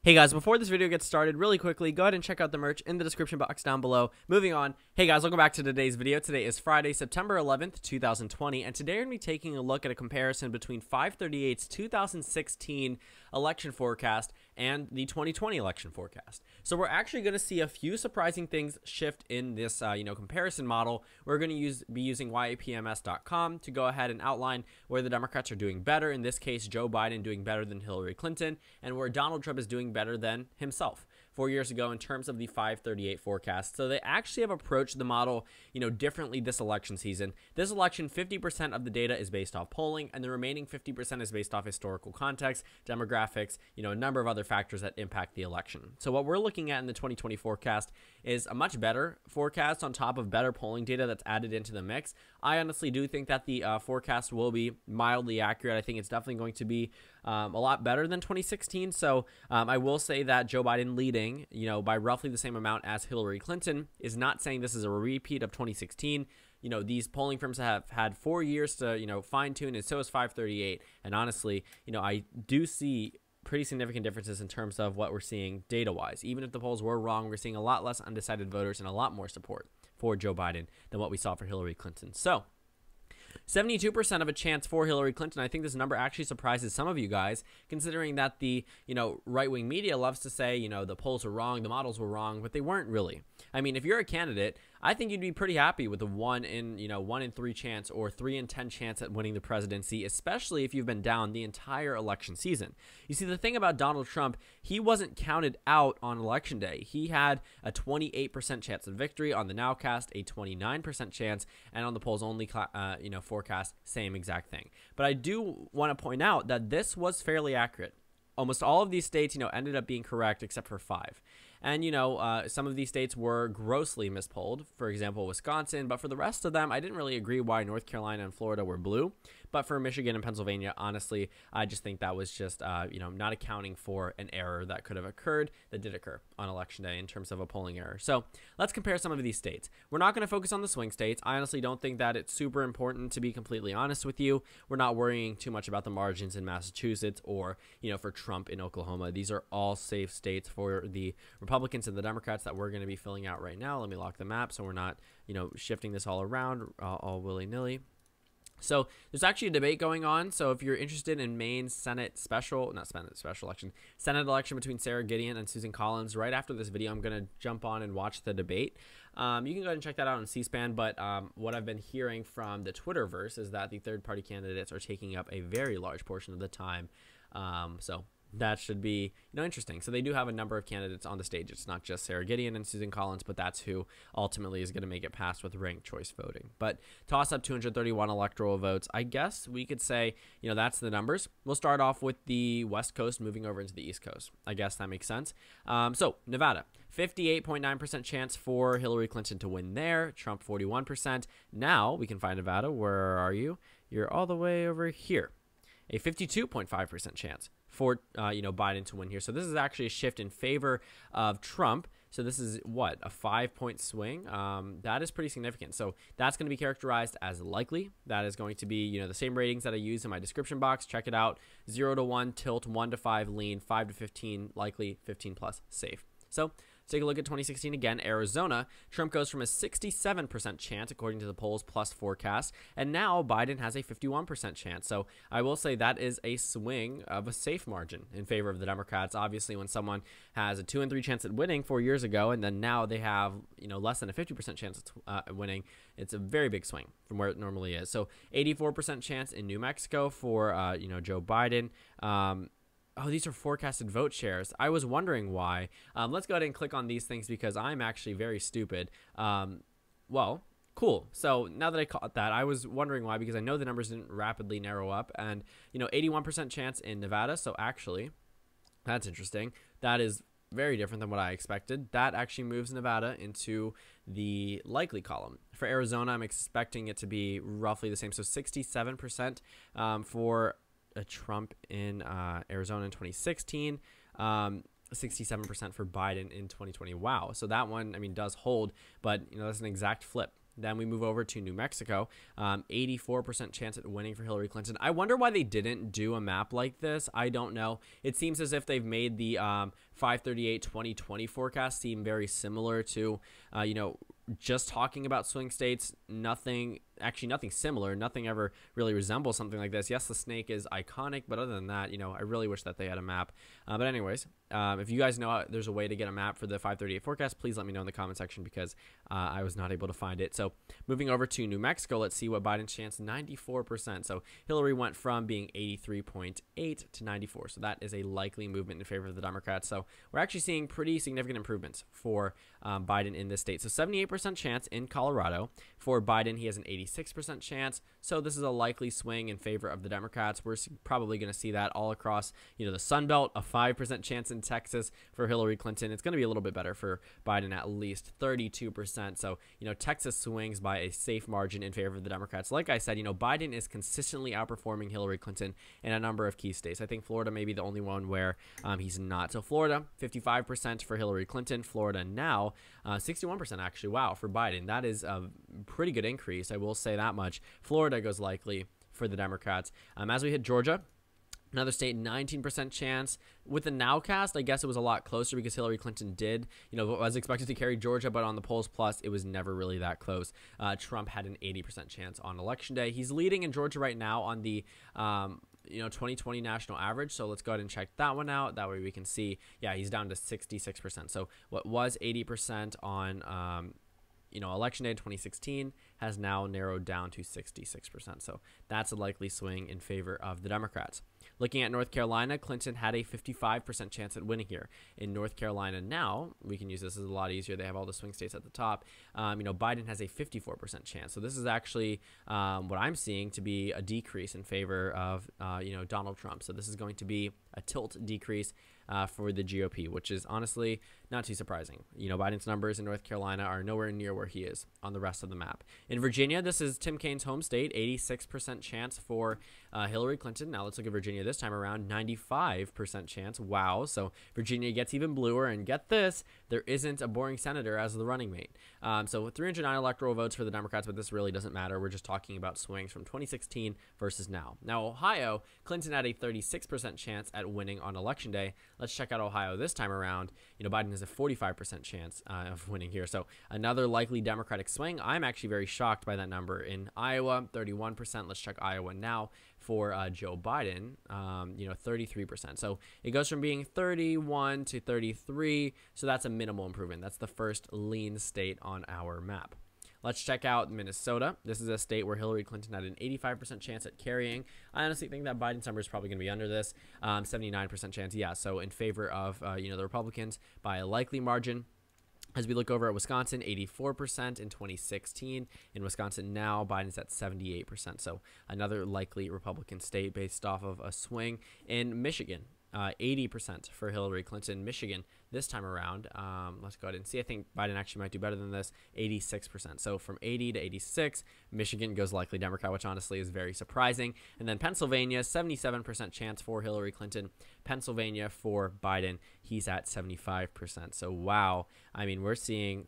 Hey guys, before this video gets started, really quickly, go ahead and check out the merch in the description box down below. Moving on, hey guys, welcome back to today's video. Today is Friday, September 11th, 2020, and today we're going to be taking a look at a comparison between 538's 2016 election forecast and the 2020 election forecast. So we're actually going to see a few surprising things shift in this, comparison model. We're going to be using yapms.com to go ahead and outline where the Democrats are doing better. In this case, Joe Biden doing better than Hillary Clinton, and where Donald Trump is doing better than himself 4 years ago in terms of the 538 forecast. So they actually have approached the model, differently this election season. This election, 50% of the data is based off polling, and the remaining 50% is based off historical context, demographics, a number of other factors that impact the election. So what we're looking at in the 2020 forecast is a much better forecast on top of better polling data that's added into the mix. I honestly do think that the forecast will be mildly accurate. I think it's definitely going to be a lot better than 2016. So I will say that Joe Biden leading, by roughly the same amount as Hillary Clinton is not saying this is a repeat of 2016. These polling firms have had 4 years to, fine tune, and so is 538. And honestly, I do see pretty significant differences in terms of what we're seeing data-wise. Even if the polls were wrong, we're seeing a lot less undecided voters and a lot more support for Joe Biden than what we saw for Hillary Clinton. So 72% of a chance for Hillary Clinton. I think this number actually surprises some of you guys, considering that the, right-wing media loves to say, the polls were wrong, the models were wrong, but they weren't really. I mean, if you're a candidate, I think you'd be pretty happy with a 1 in 3 chance or 3 in 10 chance at winning the presidency, especially if you've been down the entire election season. You see, the thing about Donald Trump, he wasn't counted out on election day. He had a 28% chance of victory on the Nowcast, a 29% chance, and on the polls only, forecast, same exact thing. But I do want to point out that this was fairly accurate. Almost all of these states, ended up being correct except for 5. And, some of these states were grossly mispolled, for example, Wisconsin. But for the rest of them, I didn't really agree why North Carolina and Florida were blue. But for Michigan and Pennsylvania, honestly, I just think that was just, not accounting for an error that could have occurred, that did occur on election day in terms of a polling error. So let's compare some of these states. We're not going to focus on the swing states. I honestly don't think that it's super important, to be completely honest with you. We're not worrying too much about the margins in Massachusetts or, for Trump in Oklahoma. These are all safe states for the Republicans and the Democrats that we're going to be filling out right now. Let me lock the map so we're not, shifting this all around all willy-nilly. So there's actually a debate going on. So if you're interested in Maine's Senate election between Sarah Gideon and Susan Collins, right after this video, I'm going to jump on and watch the debate. You can go ahead and check that out on C-SPAN. But what I've been hearing from the Twitterverse is that the third-party candidates are taking up a very large portion of the time. So that should be, interesting. So they do have a number of candidates on the stage. It's not just Sarah Gideon and Susan Collins, but that's who ultimately is going to make it past with ranked choice voting. But toss up 231 electoral votes. I guess we could say, that's the numbers. We'll start off with the West Coast moving over into the East Coast. I guess that makes sense. So Nevada, 58.9% chance for Hillary Clinton to win there. Trump, 41%. Now we can find Nevada. Where are you? You're all the way over here. A 52.5% chance for Biden to win here. So this is actually a shift in favor of Trump. So this is what, a 5-point swing? That is pretty significant. So that's going to be characterized as likely. That is going to be the same ratings that I use in my description box. Check it out: 0 to 1 tilt, 1 to 5 lean, 5 to 15 likely, 15 plus safe. So let's take a look at 2016 again. Arizona, Trump goes from a 67% chance, according to the polls, plus forecast, and now Biden has a 51% chance. So I will say that is a swing of a safe margin in favor of the Democrats. Obviously, when someone has a 2 in 3 chance at winning 4 years ago, and then now they have less than a 50% chance at winning, it's a very big swing from where it normally is. So 84% chance in New Mexico for Joe Biden. Oh, these are forecasted vote shares. I was wondering why. Let's go ahead and click on these things because I'm actually very stupid. Well, cool. So now that I caught that, I was wondering why, because I know the numbers didn't rapidly narrow up. And, 81% chance in Nevada. So actually, that's interesting. That is very different than what I expected. That actually moves Nevada into the likely column. For Arizona, I'm expecting it to be roughly the same. So 67% for Trump in Arizona in 2016, 67% for Biden in 2020. Wow. So that one, does hold, but that's an exact flip. Then we move over to New Mexico, 84% chance at winning for Hillary Clinton. I wonder why they didn't do a map like this. I don't know. It seems as if they've made the 538 2020 forecast seem very similar to, just talking about swing states. Nothing similar. Nothing ever really resembles something like this. Yes, the snake is iconic, but other than that, I really wish that they had a map. But anyways, if you guys know there's a way to get a map for the 538 forecast, please let me know in the comment section, because I was not able to find it. So moving over to New Mexico, let's see what Biden's chance. 94%. So Hillary went from being 83.8 to 94. So that is a likely movement in favor of the Democrats. So we're actually seeing pretty significant improvements for Biden in this state. So 78% chance in Colorado. For Biden, he has an 86% chance. So this is a likely swing in favor of the Democrats. We're probably going to see that all across, the Sun Belt. A 5% chance in Texas for Hillary Clinton. It's going to be a little bit better for Biden, at least 32%. So, Texas swings by a safe margin in favor of the Democrats. Like I said, Biden is consistently outperforming Hillary Clinton in a number of key states. I think Florida may be the only one where he's not. So Florida, 55% for Hillary Clinton. Florida now, 61% actually. Wow, for Biden. That is a pretty good increase. I will say that much. Florida goes likely for the Democrats. As we hit Georgia, another state, 19% chance. With the nowcast, I guess it was a lot closer because Hillary Clinton did, was expected to carry Georgia, but on the polls plus, it was never really that close. Trump had an 80% chance on Election Day. He's leading in Georgia right now on the 2020 national average. So let's go ahead and check that one out. That way we can see, yeah, he's down to 66%. So what was 80% on, Election Day in 2016 has now narrowed down to 66%. So that's a likely swing in favor of the Democrats. Looking at North Carolina, Clinton had a 55% chance at winning here. In North Carolina now, we can use this as a lot easier. They have all the swing states at the top. Biden has a 54% chance. So this is actually what I'm seeing to be a decrease in favor of, Donald Trump. So this is going to be a tilt decrease for the GOP, which is honestly not too surprising. Biden's numbers in North Carolina are nowhere near where he is on the rest of the map. In Virginia, this is Tim Kaine's home state, 86% chance for Hillary Clinton. Now let's look at Virginia this time around, 95% chance. Wow. So Virginia gets even bluer, and get this, there isn't a boring senator as the running mate. So 309 electoral votes for the Democrats, but this really doesn't matter. We're just talking about swings from 2016 versus now. Now, Ohio, Clinton had a 36% chance at winning on Election Day. Let's check out Ohio this time around. Biden has a 45% chance of winning here. So another likely Democratic swing. I'm actually very shocked by that number. In Iowa, 31%. Let's check Iowa now for Joe Biden, 33%. So it goes from being 31 to 33. So that's a minimal improvement. That's the first lean state on our map. Let's check out Minnesota. This is a state where Hillary Clinton had an 85% chance at carrying. I honestly think that Biden's number is probably going to be under this. 79% chance, yeah. So in favor of, the Republicans by a likely margin. As we look over at Wisconsin, 84% in 2016. In Wisconsin now, Biden's at 78%. So another likely Republican state based off of a swing. In Michigan, 80% for Hillary Clinton. Michigan this time around, let's go ahead and see. I think Biden actually might do better than this, 86%. So from 80 to 86, Michigan goes likely Democrat, which honestly is very surprising. And then Pennsylvania, 77% chance for Hillary Clinton. Pennsylvania for Biden, he's at 75%. So wow, I mean, we're seeing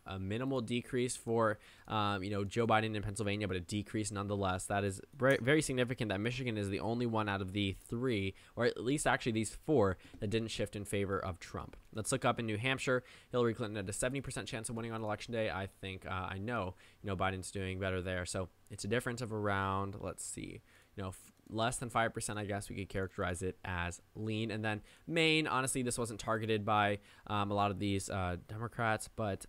a minimal decrease for, Joe Biden in Pennsylvania, but a decrease nonetheless. That is very significant that Michigan is the only one out of the three, or at least actually these four, that didn't shift in favor of Trump. Let's look up in New Hampshire. Hillary Clinton had a 70% chance of winning on Election Day. I think, I know, Biden's doing better there. So it's a difference of around, let's see, less than 5%, I guess we could characterize it as lean. And then Maine, honestly, this wasn't targeted by a lot of these Democrats, but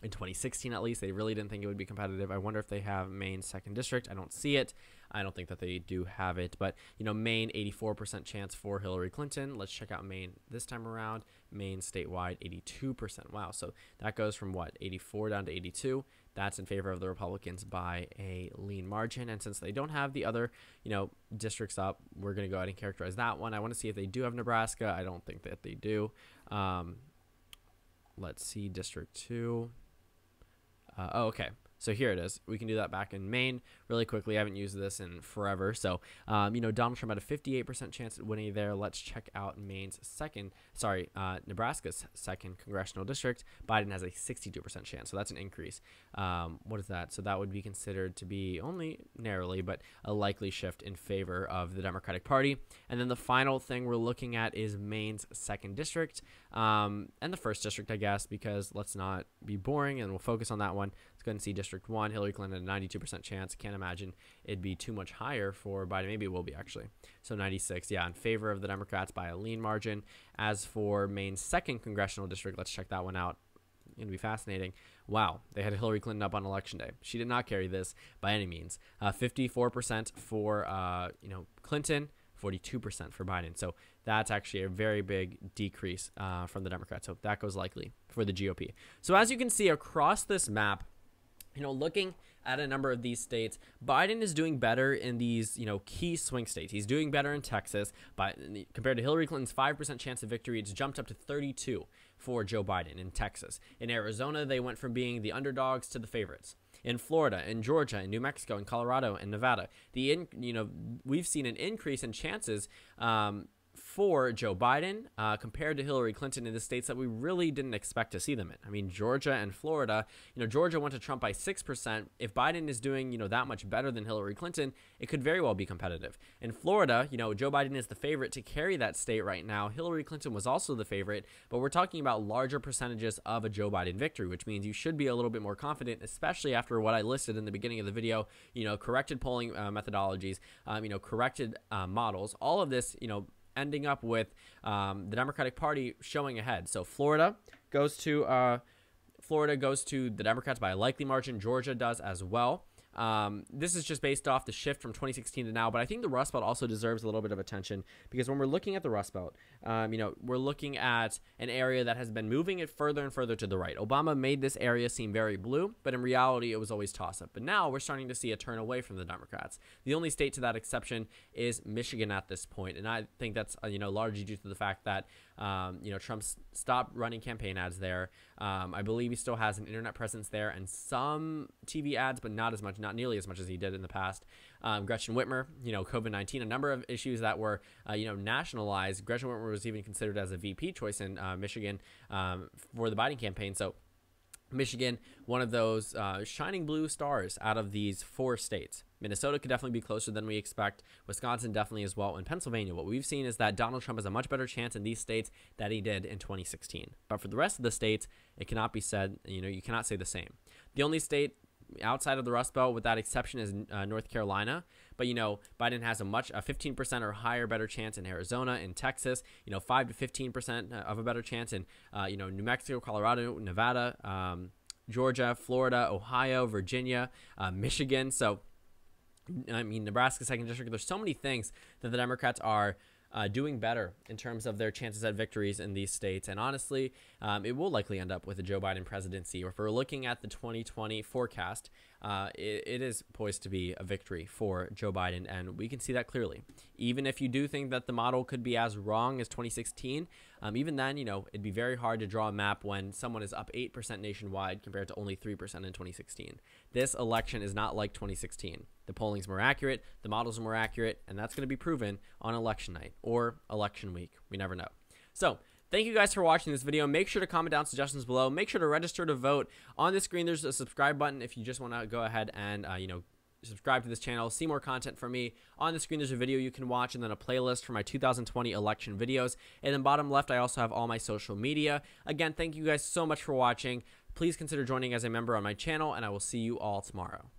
in 2016 at least, they really didn't think it would be competitive. I wonder if they have Maine's 2nd district. I don't see it. I don't think that they do have it. But, Maine, 84% chance for Hillary Clinton. Let's check out Maine this time around. Maine statewide, 82%. Wow. So that goes from, 84 down to 82. That's in favor of the Republicans by a lean margin. And since they don't have the other, districts up, we're going to go ahead and characterize that one. I want to see if they do have Nebraska. I don't think that they do. Let's see, District 2. Okay. So here it is. We can do that back in Maine really quickly. I haven't used this in forever. So, Donald Trump had a 58% chance at winning there. Let's check out Nebraska's second congressional district. Biden has a 62% chance. So that's an increase. What is that? So that would be considered to be only narrowly, but a likely shift in favor of the Democratic Party. And then the final thing we're looking at is Maine's second district, and the first district, I guess, because let's not be boring and we'll focus on that one. Let's go ahead and see District 1. Hillary Clinton had a 92% chance. Can't imagine it'd be too much higher for Biden. Maybe it will be, actually. So 96, yeah, in favor of the Democrats by a lean margin. As for Maine's second congressional district, let's check that one out. It's going to be fascinating. Wow, they had Hillary Clinton up on Election Day. She did not carry this by any means. 54% for Clinton, 42% for Biden. So that's actually a very big decrease from the Democrats. So that goes likely for the GOP. So as you can see across this map, looking at a number of these states, Biden is doing better in these, key swing states. He's doing better in Texas, but compared to Hillary Clinton's 5% chance of victory, it's jumped up to 32 for Joe Biden in Texas. In Arizona, they went from being the underdogs to the favorites. In Florida, in Georgia, in New Mexico, in Colorado, and Nevada, we've seen an increase in chances for Joe Biden compared to Hillary Clinton in the states that we really didn't expect to see them in. I mean, Georgia and Florida, Georgia went to Trump by 6%. If Biden is doing, that much better than Hillary Clinton, it could very well be competitive. In Florida, Joe Biden is the favorite to carry that state right now. Hillary Clinton was also the favorite, but we're talking about larger percentages of a Joe Biden victory, which means you should be a little bit more confident, especially after what I listed in the beginning of the video, corrected polling methodologies, corrected models, all of this, ending up with the Democratic Party showing ahead. So Florida goes to the Democrats by a likely margin. Georgia does as well. This is just based off the shift from 2016 to now, but I think the Rust Belt also deserves a little bit of attention because when we're looking at the Rust Belt, we're looking at an area that has been moving it further and further to the right. Obama made this area seem very blue, but in reality, it was always toss-up. But now we're starting to see a turn away from the Democrats. The only state to that exception is Michigan at this point, and I think that's largely due to the fact that Trump stopped running campaign ads there. I believe he still has an internet presence there and some TV ads, but not nearly as much as he did in the past. Gretchen Whitmer, COVID-19, a number of issues that were, nationalized. Gretchen Whitmer was even considered as a VP choice in Michigan for the Biden campaign. So Michigan, one of those shining blue stars out of these four states. Minnesota could definitely be closer than we expect. Wisconsin definitely as well. And Pennsylvania, what we've seen is that Donald Trump has a much better chance in these states than he did in 2016. But for the rest of the states, it cannot be said, you cannot say the same. The only state outside of the Rust Belt with that exception is North Carolina. But, Biden has a 15% or higher better chance in Arizona, in Texas, 5 to 15% of a better chance in, New Mexico, Colorado, Nevada, Georgia, Florida, Ohio, Virginia, Michigan. So, Nebraska, second district. There's so many things that the Democrats are doing better in terms of their chances at victories in these states. And honestly, it will likely end up with a Joe Biden presidency. If we're looking at the 2020 forecast, it is poised to be a victory for Joe Biden. And we can see that clearly. Even if you do think that the model could be as wrong as 2016, even then, it'd be very hard to draw a map when someone is up 8% nationwide compared to only 3% in 2016. This election is not like 2016. The polling's more accurate, the models are more accurate, and that's going to be proven on election night or election week. We never know. So, thank you guys for watching this video. Make sure to comment down suggestions below. Make sure to register to vote. On the screen, there's a subscribe button if you just want to go ahead and, subscribe to this channel, see more content from me. On the screen, there's a video you can watch and then a playlist for my 2020 election videos. And then bottom left, I also have all my social media. Again, thank you guys so much for watching. Please consider joining as a member on my channel, and I will see you all tomorrow.